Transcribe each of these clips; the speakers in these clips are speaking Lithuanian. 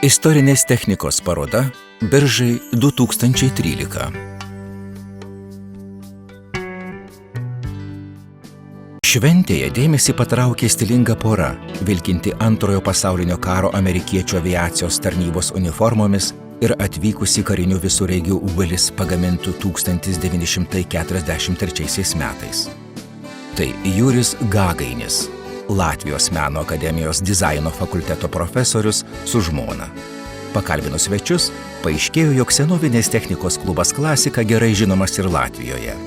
Istorinės technikos paroda Biržai 2013. Šventėje dėmesį patraukė stilinga pora, vilkinti Antrojo pasaulinio karo amerikiečių aviacijos tarnybos uniformomis ir atvykusi karinių visureigių Willis pagamintų 1943 metais. Tai Juris Gagainis, Latvijos meno akademijos dizaino fakulteto profesorius su žmona. Pakalbinus svečius, paaiškėjo, jog senovinės technikos klubas Klasika gerai žinomas ir Latvijoje.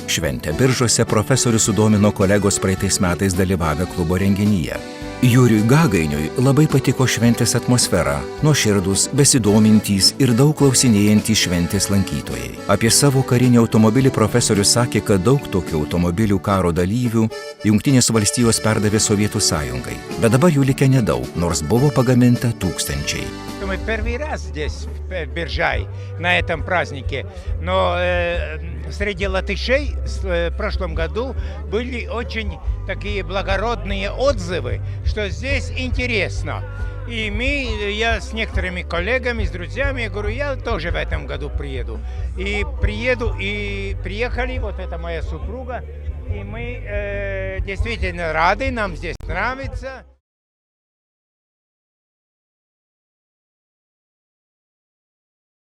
Šventę Biržuose profesorius sudomino kolegos praeitais metais dalyvavę klubo renginyje. Juriui Gagainiui labai patiko šventės atmosfera, nuoširdūs, besidomintys ir daug klausinėjantys šventės lankytojai. Apie savo karinį automobilį profesorius sakė, kad daug tokių automobilių karo dalyvių Jungtinės valstijos perdavė Sovietų Sąjungai, bet dabar jų likę nedaug, nors buvo pagaminta tūkstančiai. Мы первый раз здесь, в Биржай, на этом празднике, но среди латышей в прошлом году были очень такие благородные отзывы, что здесь интересно. И я с некоторыми коллегами, с друзьями, я говорю, я тоже в этом году приеду. И приехали, вот это моя супруга, и мы действительно рады, нам здесь нравится.